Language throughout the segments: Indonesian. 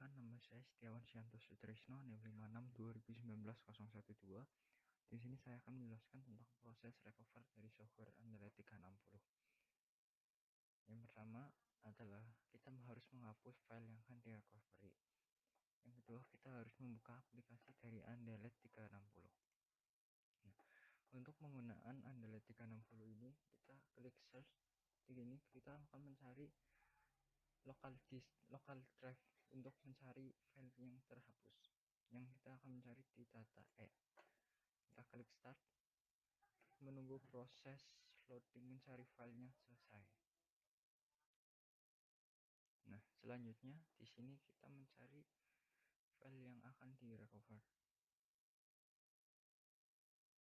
Perkenalkan, nama saya Setiawan Sianto Sutrisno, NIM 56 2019 012. Di sini saya akan menjelaskan tentang proses recover dari software Android 360. Yang pertama adalah kita harus menghapus file yang akan direcovery. Yang kedua, kita harus membuka aplikasi dari Android 360. Nah, untuk penggunaan Android 360 ini, kita klik search. Di sini kita akan mencari local drive untuk mencari file yang terhapus, yang kita akan mencari di data E. Kita klik start, menunggu proses loading mencari filenya selesai. Nah, selanjutnya di sini kita mencari file yang akan direcover.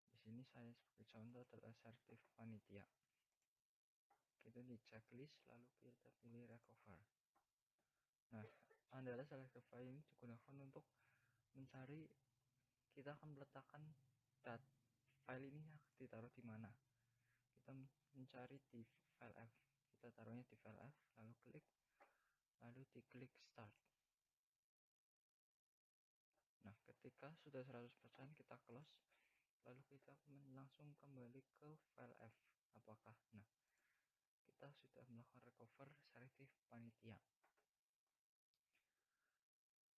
Di sini saya sebagai contoh adalah Sertif Panitia. Kita di checklist, lalu kita pilih recover. Nah, adalah selected file ini digunakan untuk mencari, kita akan meletakkan file ini ditaruh di mana. Kita mencari di file F, kita taruhnya di file F, lalu diklik start. Nah, ketika sudah 100% kita close, lalu kita langsung kembali ke file F. Apakah? Nah, kita sudah melakukan recover Sertif Panitia.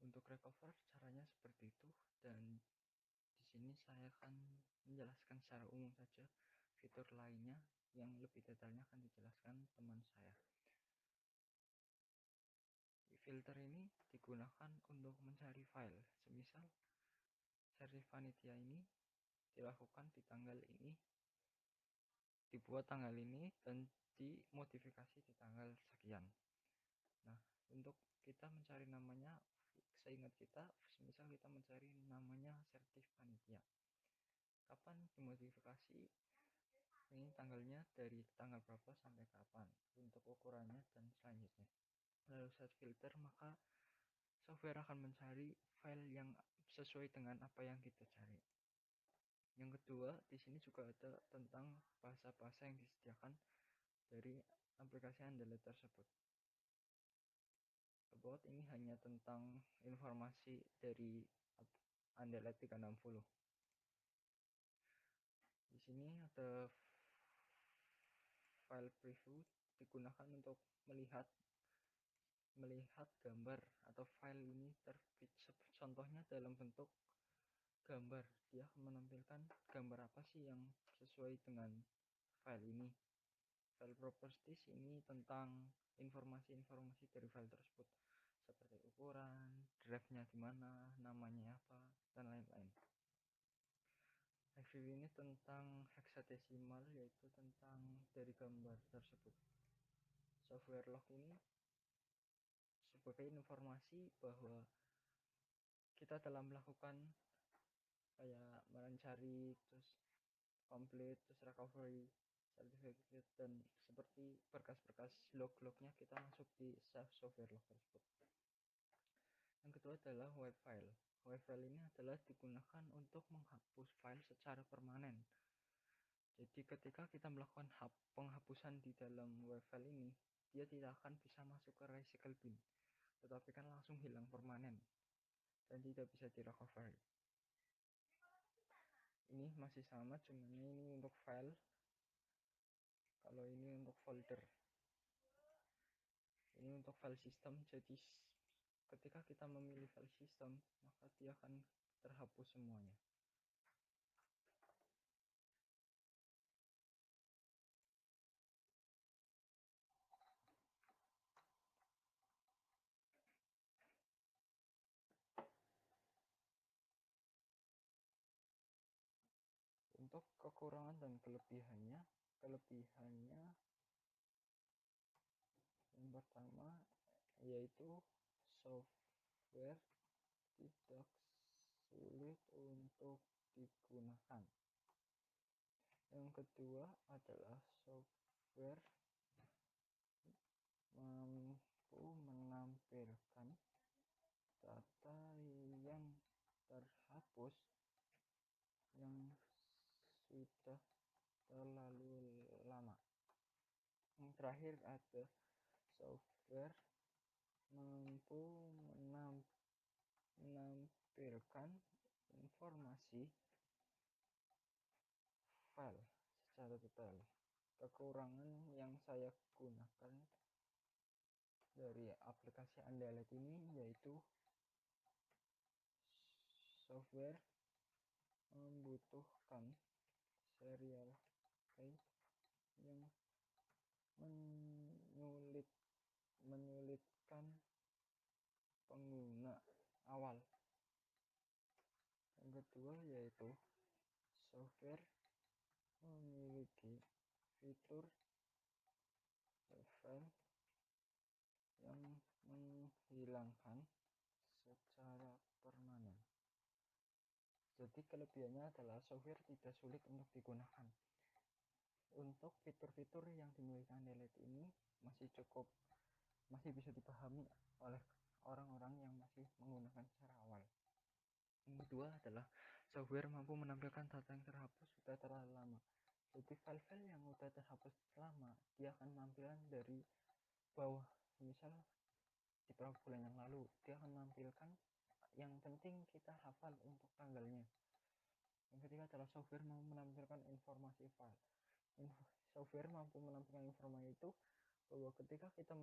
Untuk recover caranya seperti itu, dan di sini saya akan menjelaskan secara umum saja. Fitur lainnya yang lebih detailnya akan dijelaskan teman saya. Filter ini digunakan untuk mencari file. Semisal Sertif Panitia ini dilakukan di tanggal ini, dibuat tanggal ini, dan dimodifikasi di tanggal sekian. Nah, untuk kita mencari namanya, seingat kita, semisal kita mencari namanya Sertif Panitia. Kapan dimodifikasi? Ini tanggalnya dari tanggal berapa sampai kapan, untuk ukurannya dan selanjutnya. Lalu set filter, maka software akan mencari file yang sesuai dengan apa yang kita cari. Yang kedua, di sini juga ada tentang bahasa-bahasa yang disediakan dari aplikasi Android tersebut. About ini hanya tentang informasi dari Android 360. Di sini ada file preview, digunakan untuk melihat gambar atau file ini terbit. Contohnya dalam bentuk gambar, dia akan menampilkan gambar apa sih yang sesuai dengan file ini. File properties ini tentang informasi-informasi dari file tersebut, seperti ukuran, drive-nya di mana, namanya apa, dan lain-lain. Review ini tentang hexadesimal, yaitu tentang dari gambar tersebut. Software log ini sebagai informasi bahwa kita telah melakukan kayak mencari, terus complete, terus recovery, certificate, dan seperti berkas-berkas log-lognya kita masuk di software log tersebut. Yang kedua adalah web file. Web file ini adalah digunakan untuk menghapus file secara permanen. Jadi ketika kita melakukan penghapusan di dalam web file ini, dia tidak akan bisa masuk ke recycle bin, tetapi kan langsung hilang permanen dan tidak bisa direcovery. Ini masih sama, cuman ini untuk file, kalau ini untuk folder. Ini untuk file system, jadi ketika kita memilih file system, maka dia akan terhapus semuanya. Untuk kekurangan dan kelebihannya yang pertama yaitu software tidak sulit untuk digunakan. Yang kedua adalah software mampu menampilkan data yang terhapus yang sudah terlalu lama. Yang terakhir ada software mampu menampilkan informasi file secara detail. Kekurangan yang saya gunakan dari aplikasi Undalet ini yaitu software membutuhkan serial key yang menyulitkan pengguna awal. Yang kedua yaitu software memiliki fitur file yang menghilangkan secara permanen. Jadi kelebihannya adalah software tidak sulit untuk digunakan. Untuk fitur-fitur yang dimiliki Undalet ini masih bisa dipahami oleh orang-orang yang masih menggunakan secara awal. Yang kedua adalah software mampu menampilkan data yang terhapus sudah terlalu lama. Jadi file-file yang sudah terhapus lama dia akan menampilkan dari bawah. Misal di beberapa bulan yang lalu dia akan menampilkan yang penting kita hafal untuk tanggalnya. Yang ketiga adalah software mampu menampilkan informasi file. Software mampu menampilkan informasi itu bahwa ketika kita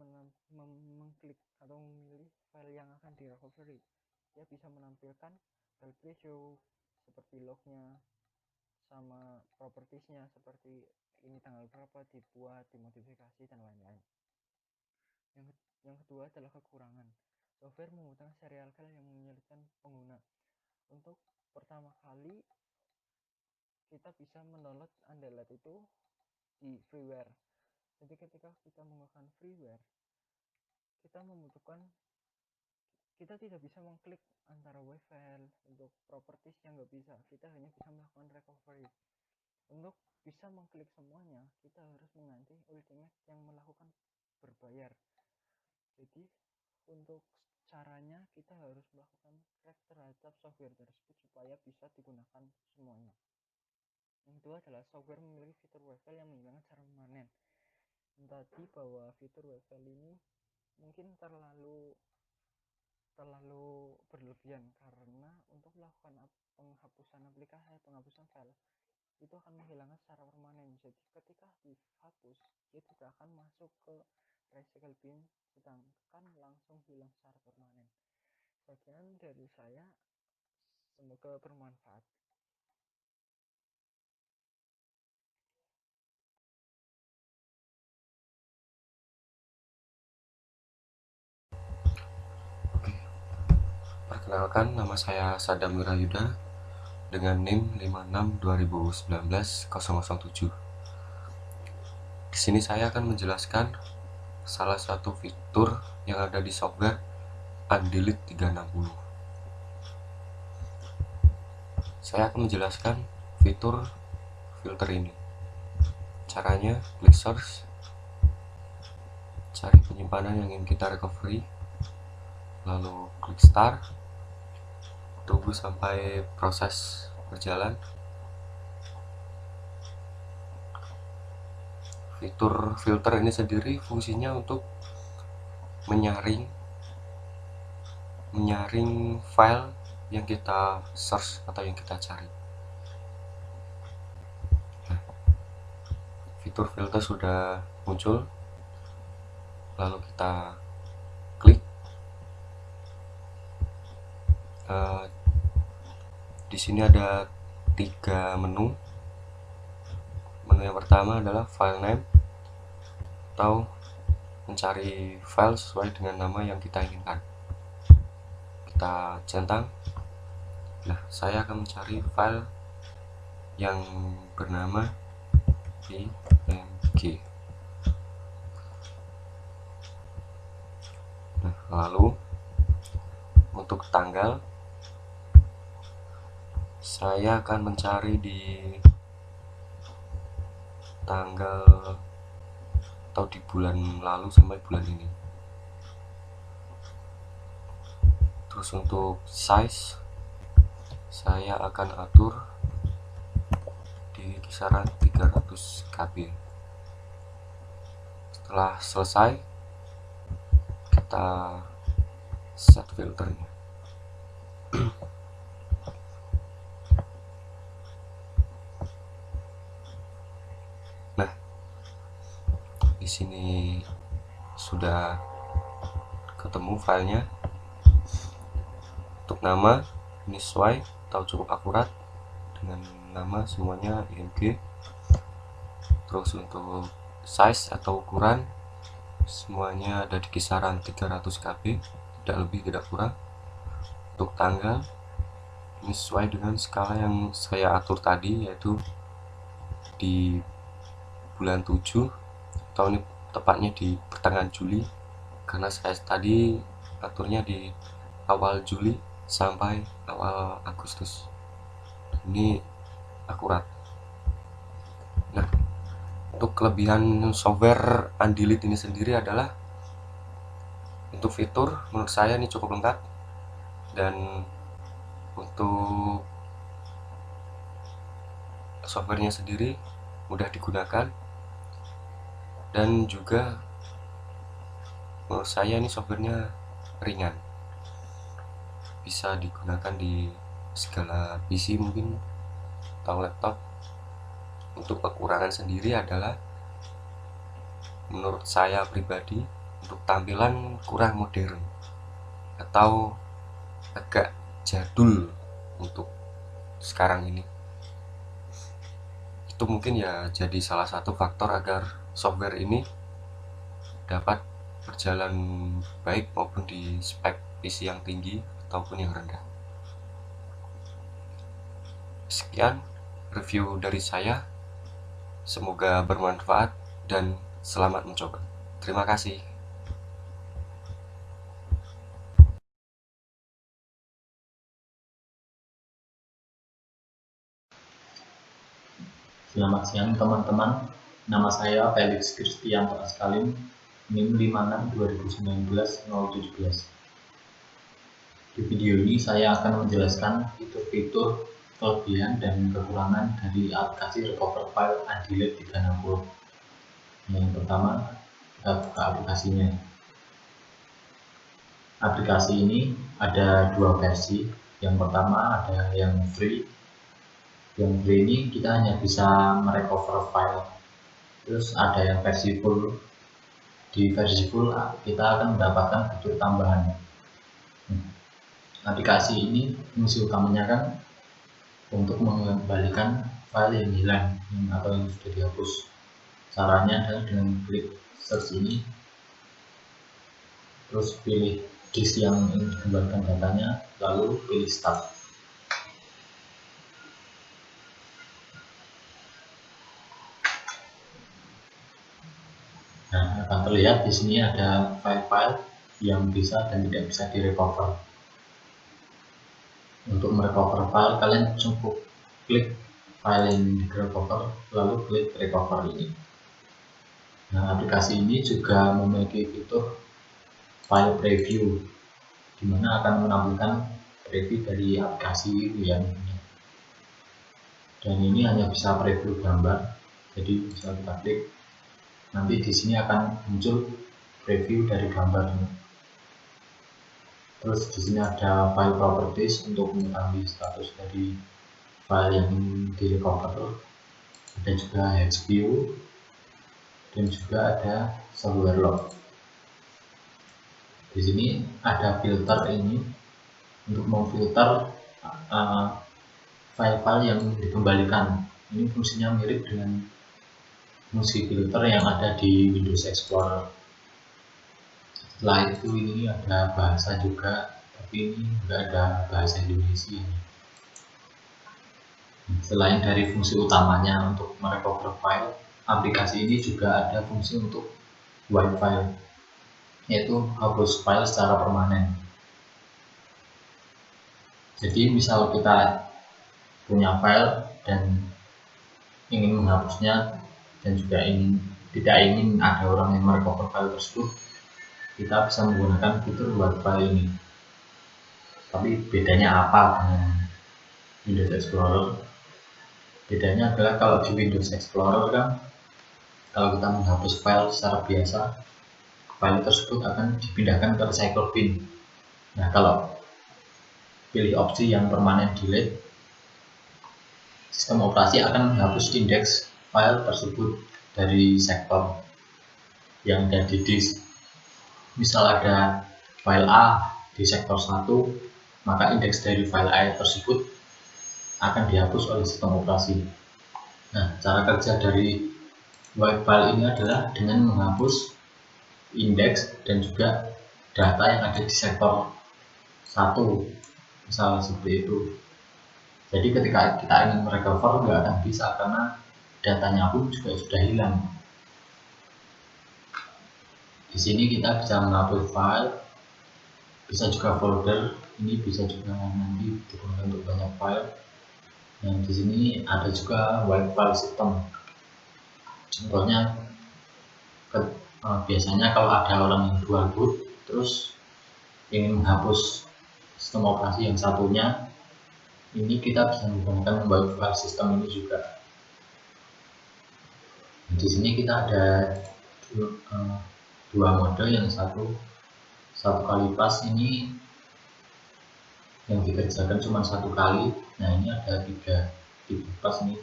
mengklik atau memilih file yang akan di recovery, dia bisa menampilkan file preview seperti lognya sama propertiesnya, seperti ini tanggal berapa dibuat, dimodifikasi dan lain-lain. Yang kedua adalah kekurangan. Software membutuhkan serial file yang menyulitkan pengguna. Untuk pertama kali kita bisa mendownload Undalet itu di freeware. Jadi ketika kita menggunakan freeware, kita tidak bisa mengklik antara wave file untuk properties yang nggak bisa. Kita hanya bisa melakukan recovery. Untuk bisa mengklik semuanya, kita harus mengganti Ultimate yang melakukan berbayar. Jadi untuk caranya kita harus melakukan crack terhadap software tersebut supaya bisa digunakan semuanya. Yang kedua adalah software memiliki fitur wave file yang menghilangkan secara permanen. Tadi bahwa fitur wave file ini mungkin terlalu berlebihan karena untuk melakukan penghapusan aplikasi, penghapusan file itu akan menghilangkan secara permanen. Jadi ketika dihapus dia tidak akan masuk ke recycle bin, sedangkan langsung hilang secara permanen. Sekian dari saya, semoga bermanfaat. Perkenalkan, nama saya Sadam Wirayuda dengan NIM 56 2019 007. Di sini saya akan menjelaskan salah satu fitur yang ada di software Undalet 360. Saya akan menjelaskan fitur filter ini. Caranya, klik search, cari penyimpanan yang ingin kita recovery, lalu klik start, tunggu sampai proses berjalan. Fitur filter ini sendiri fungsinya untuk menyaring file yang kita search atau yang kita cari. Fitur filter sudah muncul, lalu kita klik. Di sini ada 3 menu. Menu yang pertama adalah file name atau mencari file sesuai dengan nama yang kita inginkan. Kita centang. Nah, saya akan mencari file yang bernama img. Nah, lalu untuk tanggal saya akan mencari di tanggal atau di bulan lalu sampai bulan ini. Terus untuk size saya akan atur di kisaran 300 KB. Setelah selesai kita set filternya. sini sudah ketemu filenya. Untuk nama ini sesuai atau cukup akurat dengan nama semuanya IMG. Terus untuk size atau ukuran semuanya ada di kisaran 300 KB, tidak lebih tidak kurang. Untuk tanggal ini sesuai dengan skala yang saya atur tadi, yaitu di bulan 7 atau ini tepatnya di pertengahan Juli, karena saya tadi aturnya di awal Juli sampai awal Agustus. Ini akurat. Nah, untuk kelebihan software Undelete ini sendiri adalah untuk fitur menurut saya ini cukup lengkap, dan untuk softwarenya sendiri mudah digunakan, dan juga menurut saya ini softwarenya ringan, bisa digunakan di segala PC mungkin atau laptop. Untuk kekurangan sendiri adalah menurut saya pribadi untuk tampilan kurang modern atau agak jadul untuk sekarang ini. Itu mungkin ya jadi salah satu faktor agar software ini dapat berjalan baik maupun di spek PC yang tinggi ataupun yang rendah. Sekian review dari saya, semoga bermanfaat dan selamat mencoba. Terima kasih. Selamat siang teman-teman, nama saya Felix Kristianto Askalin, NIM 562019-017. Di video ini saya akan menjelaskan fitur-fitur, kelebihan dan kekurangan dari aplikasi recover file Undelete 360. Yang pertama, kita buka aplikasinya. Aplikasi ini ada dua versi. Yang pertama ada yang free. Yang free ini kita hanya bisa merecover file. Terus ada yang versi full. Di versi full kita akan mendapatkan fitur tambahan. Aplikasi ini fungsi utamanya kan untuk mengembalikan file yang hilang atau yang sudah dihapus. Caranya adalah dengan klik search ini, terus pilih disk yang ingin dikembalikan datanya, lalu pilih start. Nah, akan terlihat di sini ada file-file yang bisa dan tidak bisa direcover. Untuk merecover file, kalian cukup klik file yang direcover, lalu klik recover ini. Nah, aplikasi ini juga memiliki fitur file preview, di mana akan menampilkan preview dari aplikasi yang ini. Dan ini hanya bisa preview gambar, jadi bisa kita klik. Nanti di sini akan muncul preview dari gambar ini. Terus di sini ada file properties untuk mengetahui status dari file yang direcover. Ada juga hex view dan juga ada software log. Di sini ada filter ini untuk memfilter file-file yang dikembalikan. Ini fungsinya mirip dengan fungsi filter yang ada di Windows Explorer. Setelah itu ini ada bahasa juga, tapi ini enggak ada bahasa Indonesia. Selain dari fungsi utamanya untuk merecover file, aplikasi ini juga ada fungsi untuk wipe file, yaitu hapus file secara permanen. Jadi misal kita punya file dan ingin menghapusnya dan juga tidak ingin ada orang yang merecover file tersebut, kita bisa menggunakan fitur wipe file ini. Tapi bedanya apa dengan Windows Explorer? Bedanya adalah kalau di Windows Explorer kan, kalau kita menghapus file secara biasa, file tersebut akan dipindahkan ke recycle bin. Nah, kalau pilih opsi yang permanen delete, sistem operasi akan menghapus indeks file tersebut dari sektor. yang ada di disk. Misal ada file A di sektor 1, maka indeks dari file A tersebut akan dihapus oleh sistem operasi. Nah, cara kerja dari wipe file ini adalah dengan menghapus indeks dan juga data yang ada di sektor 1, misal seperti itu. Jadi ketika kita ingin merecover nggak akan bisa karena datanya pun juga sudah hilang. Di sini kita bisa menghapus file, bisa juga folder, ini bisa juga nanti digunakan untuk banyak file. Yang di sini ada juga wipe file system. Contohnya biasanya kalau ada orang yang dual boot terus ingin menghapus sistem operasi yang satunya, ini kita bisa menggunakan wipe file system ini juga. Di sini kita ada dua mode, yang satu kali pas, ini yang dikerjakan cuma satu kali. Nah, ini ada tiga pas nih.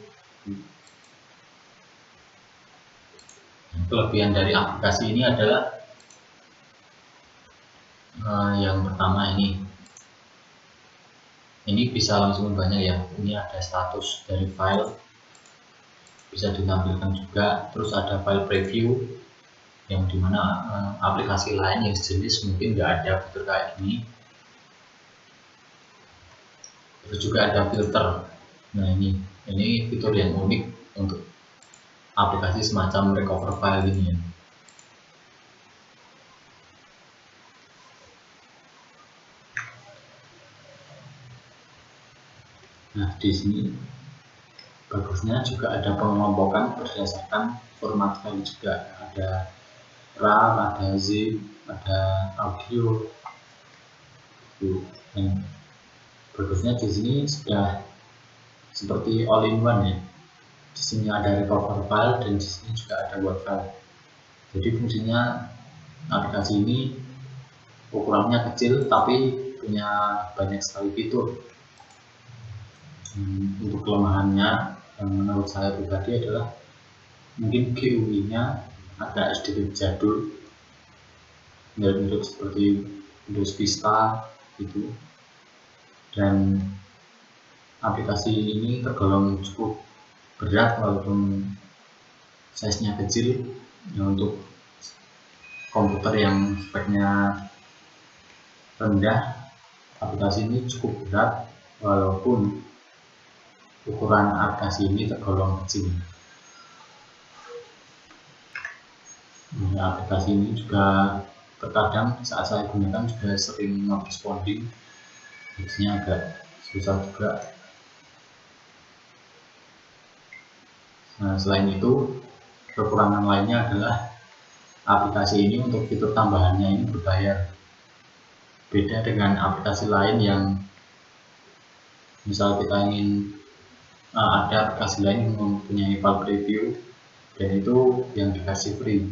Kelebihan dari aplikasi ini adalah yang pertama ini bisa langsung banyak ya. Ini ada status dari file, bisa ditampilkan juga. Terus ada file preview yang dimana aplikasi lain yang sejenis mungkin nggak ada fitur kayak gini. Terus juga ada filter. Nah, ini fitur yang unik untuk aplikasi semacam recover file ini ya. Nah, di sini bagusnya juga ada pengelompokan berdasarkan format file juga. Ada RAR, ada zip, ada audio. Dan bagusnya di sini sudah seperti all in one ya. Di sini ada recover file dan di sini juga ada word file. Jadi fungsinya aplikasi ini ukurannya kecil tapi punya banyak sekali fitur. Untuk kelemahannya yang menurut saya pribadi adalah mungkin GUI-nya agak sedikit jadul, mirip seperti Windows Vista gitu. Dan aplikasi ini tergolong cukup berat walaupun size-nya kecil. Untuk komputer yang speknya rendah, aplikasi ini cukup berat walaupun ukuran aplikasi ini tergolong kecil. Nah, aplikasi ini juga terkadang saat saya gunakan juga sering not responding, jadinya agak susah juga. Nah, selain itu, kekurangan lainnya adalah aplikasi ini untuk fitur tambahannya ini berbayar. Beda dengan aplikasi lain yang misal kita ingin ada aplikasi lain yang mempunyai file preview dan itu yang dikasih free.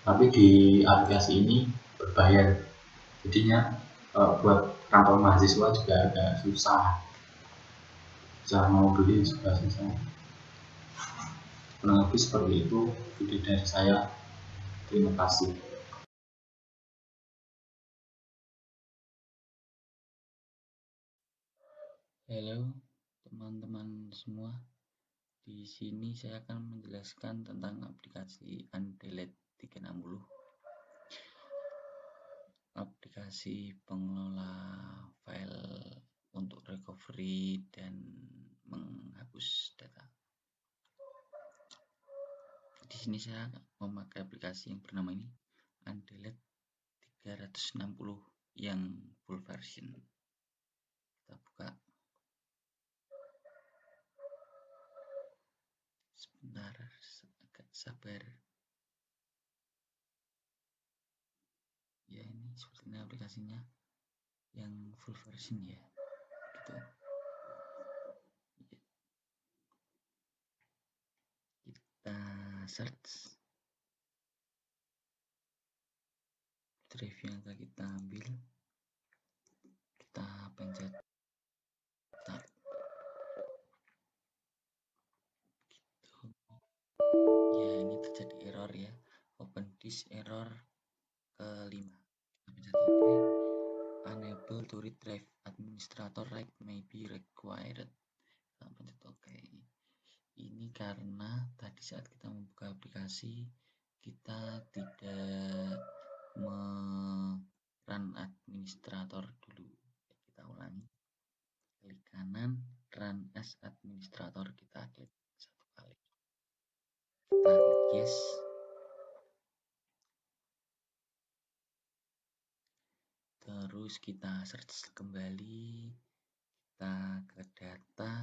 Tapi di aplikasi ini berbayar. Jadinya buat kantong mahasiswa juga agak susah. Bisa mau beli juga susah. Kurang lebih seperti itu video dari saya. Terima kasih. Halo teman-teman semua. Di sini saya akan menjelaskan tentang aplikasi Undelete 360. Aplikasi pengelola file untuk recovery dan menghapus data. Di sini saya memakai aplikasi yang bernama ini Undelete 360 yang full version. Kita buka. Sebentar, agak sabar. Ya, ini seperti ini aplikasinya yang full version ya, gitu. Kita search drive yang akan kita ambil, kita pencet start gitu. Ya, ini terjadi error ya, open is error kelima. Kita pencet OK. Unable to read drive administrator right may be required. Kita pencet OK. Ini karena tadi saat kita membuka aplikasi kita tidak run administrator dulu. Kita ulangi. Klik kanan, run as administrator, kita klik satu kali. Kita klik yes. Terus kita search kembali, kita ke data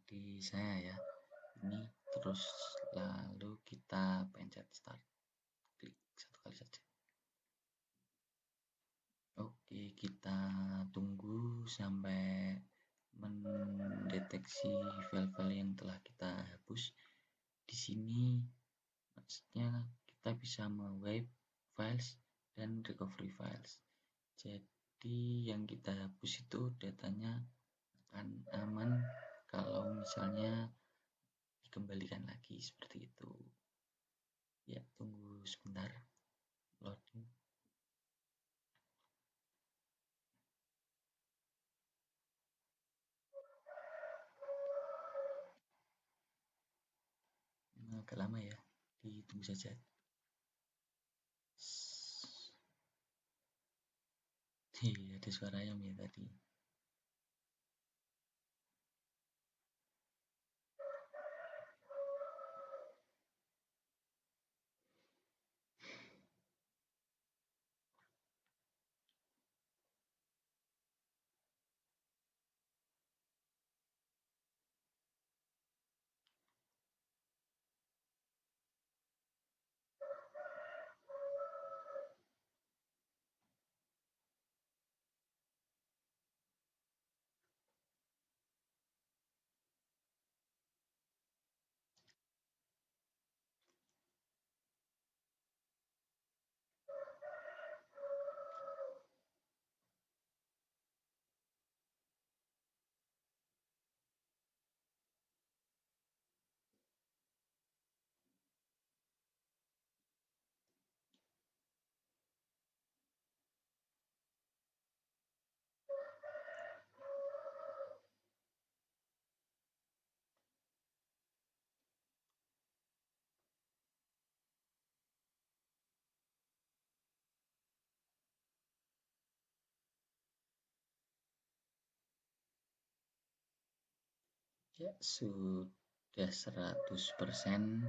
di saya ya. Ini terus lalu kita pencet start. Klik satu kali saja. Oke, kita tunggu sampai mendeteksi file-file yang telah kita hapus. Di sini maksudnya kita bisa me-wipe files dan recovery files. Jadi yang kita hapus itu datanya akan aman kalau misalnya dikembalikan lagi seperti itu. Ya, tunggu sebentar loading. Agak lama ya, ditunggu saja. Ada suara ayam ya tadi. Ya, sudah 100%.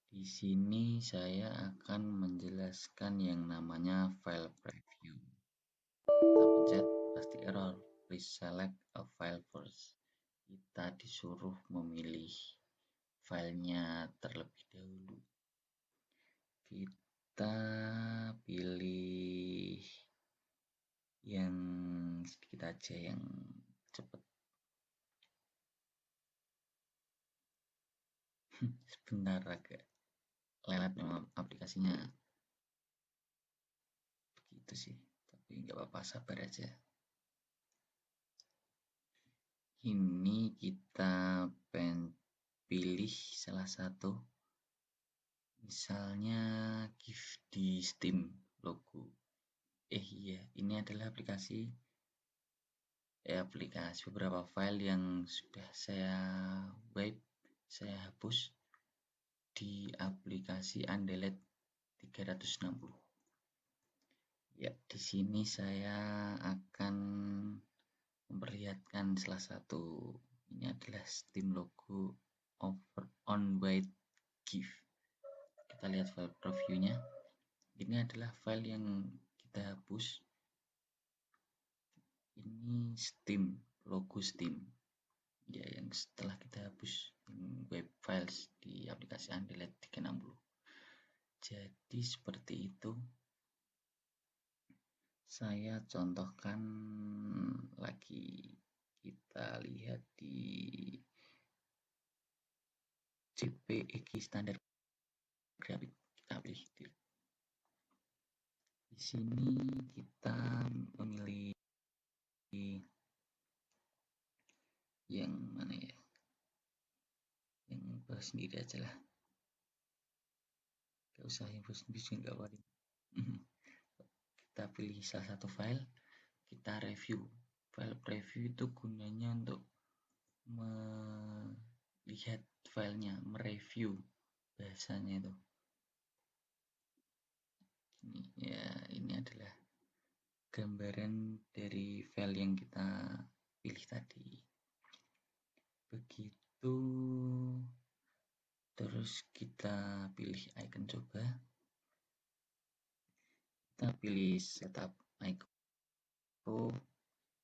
Di sini saya akan menjelaskan yang namanya file preview. Kita pencet, pasti error. Please select a file first. Kita disuruh memilih filenya terlebih dahulu. Kita pilih yang sedikit aja, yang cepat. Sebentar, agak lelet memang aplikasinya. Begitu sih, tapi nggak apa-apa, sabar aja. Ini kita pilih salah satu, misalnya GIF di Steam logo. Iya, ini adalah aplikasi beberapa file yang sudah saya wipe, saya hapus di aplikasi Undelete 360. Ya, di sini saya akan memperlihatkan salah satu. Ini adalah Steam logo on white GIF. Kita lihat file previewnya. Ini adalah file yang kita hapus. Ini Steam, logo Steam. Ya, yang setelah kita hapus web files di aplikasi Undelete 360. Jadi seperti itu. Saya contohkan lagi. Kita lihat di JPEG standar grafik. Kita pilih di sini, kita memilih yang mana ya, yang bahas sendiri aja lah. Gak usah info sendiri, nggak apa. Kita pilih salah satu file, kita review. File preview itu gunanya untuk melihat filenya, mereview bahasanya itu. Ini adalah gambaran dari file yang kita pilih tadi. Begitu, terus kita pilih icon coba. Kita pilih setup icon.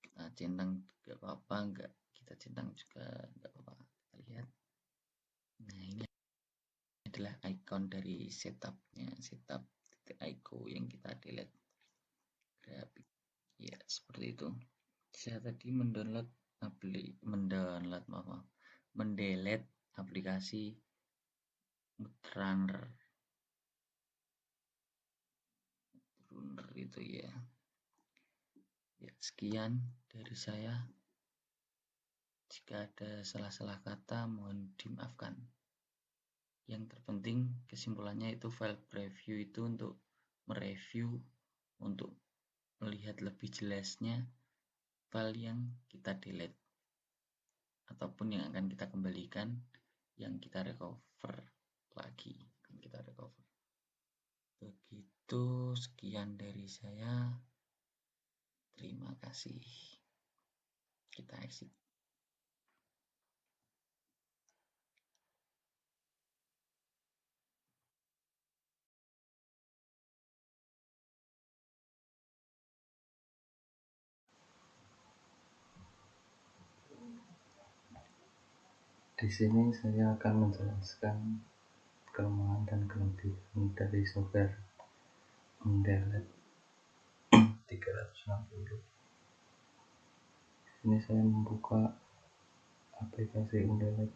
Kita centang gak apa-apa, enggak kita centang juga gak apa-apa. Kita lihat. Nah, ini adalah icon dari setupnya, setup icon yang kita delete. Grafik. Ya, seperti itu. Saya tadi mendelete aplikasi Runner itu ya. Ya, sekian dari saya. Jika ada salah-salah kata mohon dimaafkan. Yang terpenting kesimpulannya itu file preview itu untuk mereview, untuk melihat lebih jelasnya file yang kita delete ataupun yang akan kita kembalikan, yang kita recover lagi, Begitu, sekian dari saya. Terima kasih. Kita exit. Di sini saya akan menjelaskan kelemahan dan kelebihan dari software Undelete 360. Ini saya membuka aplikasi Undelete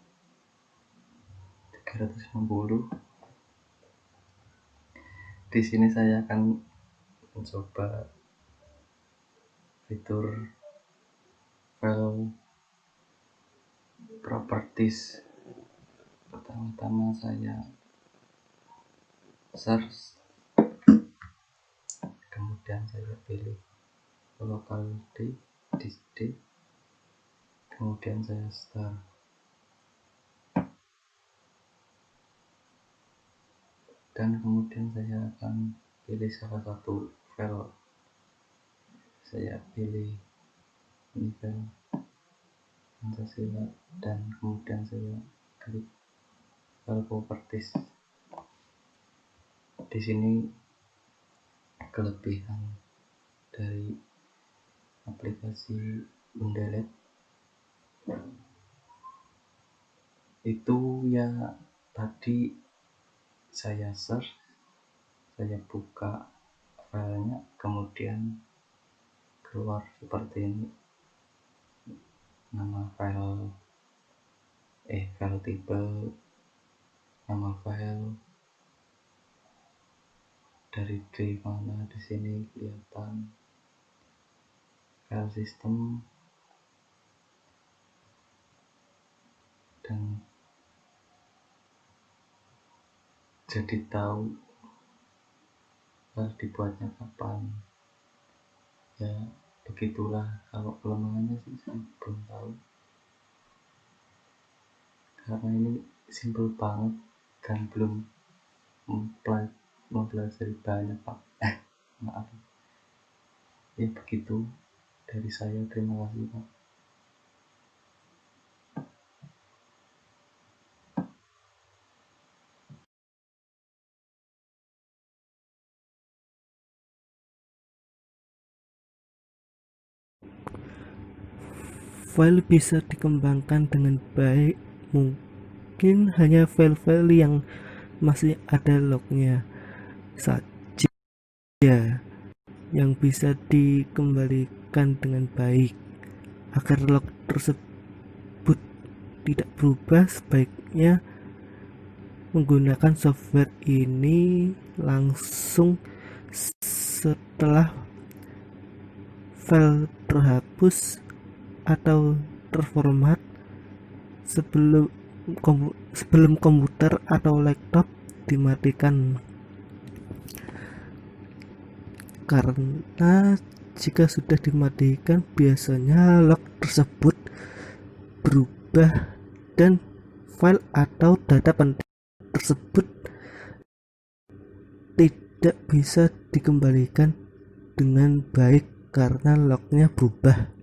360. Di sini saya akan mencoba fitur file properties. Pertama-tama saya search, kemudian saya pilih localhost D, kemudian saya start, dan kemudian saya akan pilih salah satu file. Saya pilih ini file Pancasila dan kemudian saya klik file properties. Di sini kelebihan dari aplikasi Undelete itu ya, tadi saya search, saya buka filenya, kemudian keluar seperti ini, nama file, file tipe, nama file, dari mana, di sini kelihatan file system, dan jadi tahu file dibuatnya kapan. Ya begitulah, kalau kelemahannya sih saya belum tahu, karena ini simple banget dan belum mempelajari banyak Pak. Maaf ya, begitu dari saya. Terima kasih Pak. File bisa dikembangkan dengan baik, mungkin hanya file-file yang masih ada lognya saja yang bisa dikembalikan dengan baik. Agar log tersebut tidak berubah, sebaiknya menggunakan software ini langsung setelah file terhapus atau terformat, sebelum komputer atau laptop dimatikan. karena jika sudah dimatikan biasanya log tersebut berubah dan file atau data penting tersebut tidak bisa dikembalikan dengan baik karena lognya berubah.